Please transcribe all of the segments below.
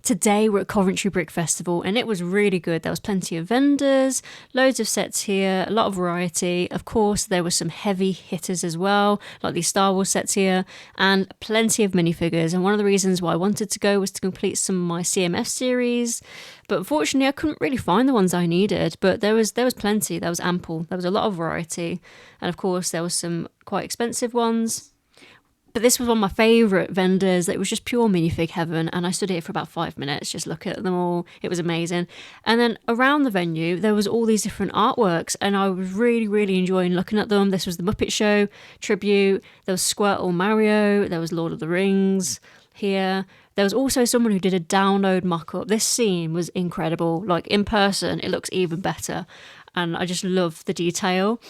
Today we're at Coventry Brick Festival and it was really good. There was plenty of vendors, loads of sets here, a lot of variety. Of course, there were some heavy hitters as well, like these Star Wars sets here, and plenty of minifigures. And one of the reasons why I wanted to go was to complete some of my CMF series. But unfortunately, I couldn't really find the ones I needed. But there was plenty, there was ample, there was a lot of variety. And of course, there was some quite expensive ones. But this was one of my favourite vendors. It was just pure minifig heaven, and I stood here for about 5 minutes just looking at them all. It was amazing. And then around the venue there was all these different artworks, and I was really enjoying looking at them. This was the Muppet Show tribute, there was Squirtle Mario, there was Lord of the Rings here. There was also someone who did a download mock-up. This scene was incredible. Like in person it looks even better, and I just love the detail.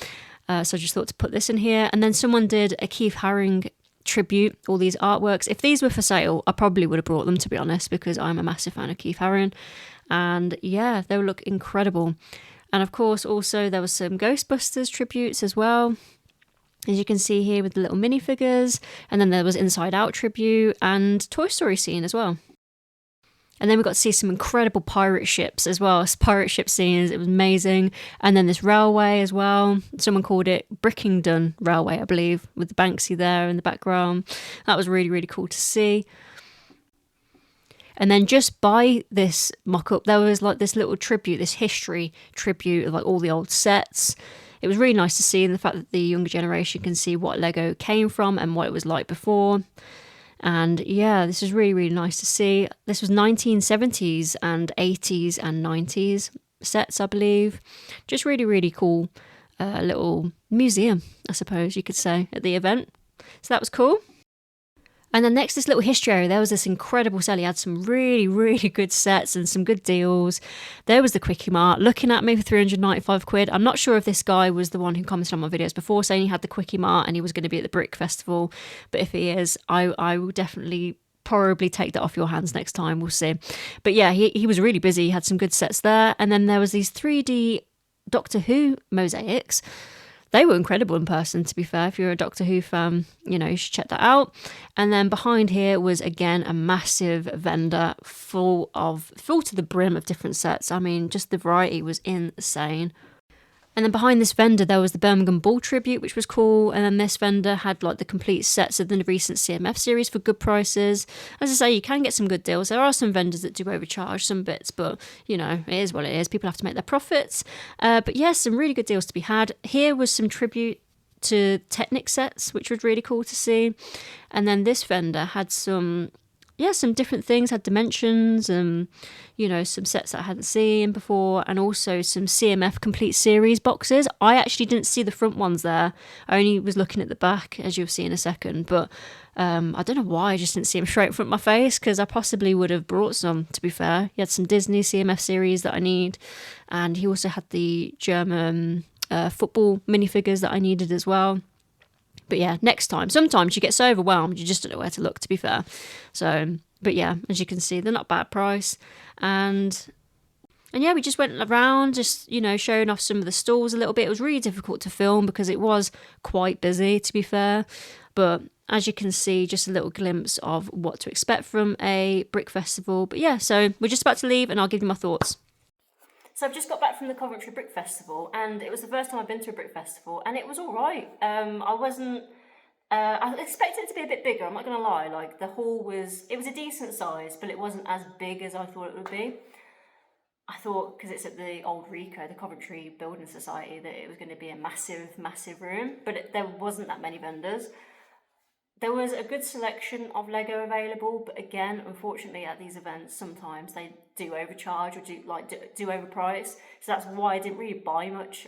So I just thought to put this in here. And then someone did a Keith Haring tribute, all these artworks. If these were for sale, I probably would have brought them, to be honest, because I'm a massive fan of Keith Haring. And yeah, they look incredible. And of course, also there was some Ghostbusters tributes as well, as you can see here with the little minifigures. And then there was Inside Out tribute and Toy Story scene as well. And then we got to see some incredible pirate ships as well, pirate ship scenes. It was amazing. And then this railway as well. Someone called it Brickington Railway, I believe, with the Banksy there in the background. That was really cool to see. And then just by this mock-up, there was like this little tribute, this history tribute of like all the old sets. It was really nice to see, and the fact that the younger generation can see what Lego came from and what it was like before. And yeah, this is really nice to see. This was 1970s and 80s and 90s sets, I believe. Just really cool little museum, I suppose you could say, at the event. So that was cool. And then next, this little history area, there was this incredible sale. He had some really good sets and some good deals. There was the Quickie Mart looking at me for 395 quid. I'm not sure if this guy was the one who commented on my videos before saying he had the Quickie Mart and he was going to be at the Brick Festival. But if he is, I will definitely probably take that off your hands next time. We'll see. But yeah, he was really busy. He had some good sets there. And then there was these 3D Doctor Who mosaics. They were incredible in person, to be fair. If you're a Doctor Who fan, you should check that out. And then behind here was, again, a massive vendor full to the brim of different sets. I mean, just the variety was insane. And then behind this vendor, there was the Birmingham Bull tribute, which was cool. And then this vendor had like the complete sets of the recent CMF series for good prices. As I say, you can get some good deals. There are some vendors that do overcharge some bits, but it is what it is. People have to make their profits. But yes, some really good deals to be had. Here was some tribute to Technic sets, which was really cool to see. And then this vendor had some different things, had dimensions and, some sets that I hadn't seen before, and also some CMF complete series boxes. I actually didn't see the front ones there. I only was looking at the back, as you'll see in a second, but I don't know why I just didn't see them straight in front of my face, because I possibly would have brought some, to be fair. He had some Disney CMF series that I need, and he also had the German football minifigures that I needed as well. But yeah, next time. Sometimes you get so overwhelmed, you just don't know where to look, to be fair. So, but yeah, as you can see, they're not bad price. And yeah, we just went around, just, showing off some of the stalls a little bit. It was really difficult to film because it was quite busy, to be fair. But as you can see, just a little glimpse of what to expect from a brick festival. But yeah, so we're just about to leave and I'll give you my thoughts. So I've just got back from the Coventry Brick Festival, and it was the first time I've been to a brick festival, and it was all right. I expected it to be a bit bigger, I'm not going to lie. Like, the hall was a decent size, but it wasn't as big as I thought it would be. I thought, because it's at the old RICO, the Coventry Building Society, that it was going to be a massive room, but there wasn't that many vendors. There was a good selection of Lego available, but again, unfortunately, at these events, sometimes they do overcharge or do overprice. So that's why I didn't really buy much.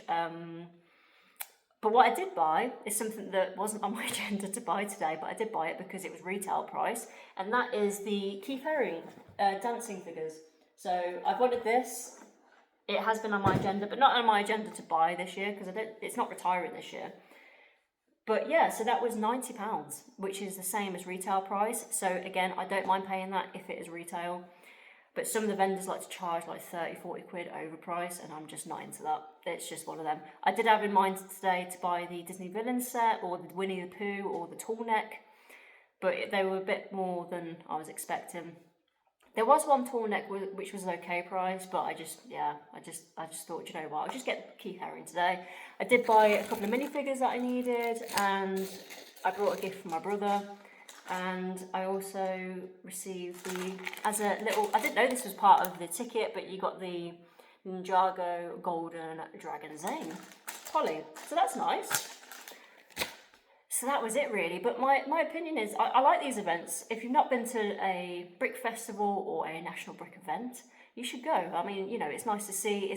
But what I did buy is something that wasn't on my agenda to buy today, but I did buy it because it was retail price, and that is the Keith Haring dancing figures. So I've wanted this. It has been on my agenda, but not on my agenda to buy this year because it's not retiring this year. But yeah, so that was £90, which is the same as retail price. So again, I don't mind paying that if it is retail. But some of the vendors like to charge like 30, 40 quid overprice, and I'm just not into that. It's just one of them. I did have in mind today to buy the Disney Villain set or the Winnie the Pooh or the Tall Neck, but they were a bit more than I was expecting. There was one tall neck which was an okay price, but I just thought, you know what, I'll just get Keith Haring today. I did buy a couple of minifigures that I needed, and I brought a gift for my brother. And I also received as a little, I didn't know this was part of the ticket, but you got the Ninjago Golden Dragon Zane Polly. So that's nice. So that was it really. But my opinion is, I like these events. If you've not been to a Brick Festival or a National Brick event, you should go. I mean, you know, it's nice to see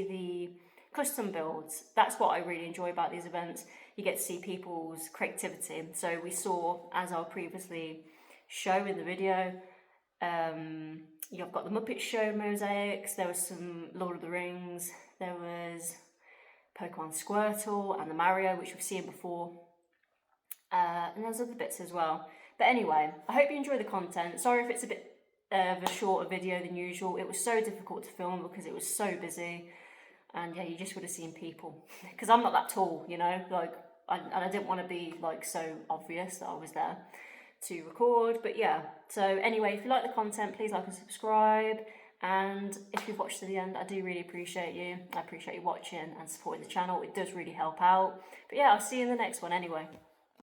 the custom builds. That's what I really enjoy about these events. You get to see people's creativity. So we saw, as I'll previously show in the video, you've got the Muppet Show mosaics, there was some Lord of the Rings, there was Pokemon Squirtle and the Mario, which we've seen before, and there's other bits as well. But anyway, I hope you enjoy the content. Sorry if it's a bit of a shorter video than usual. It was so difficult to film because it was so busy. And yeah, you just would have seen people, because I'm not that tall, you know, like, and I didn't want to be like so obvious that I was there to record. But yeah, so anyway, if you like the content, please like and subscribe. And if you've watched to the end, I do really appreciate you. I appreciate you watching and supporting the channel. It does really help out. But yeah, I'll see you in the next one anyway.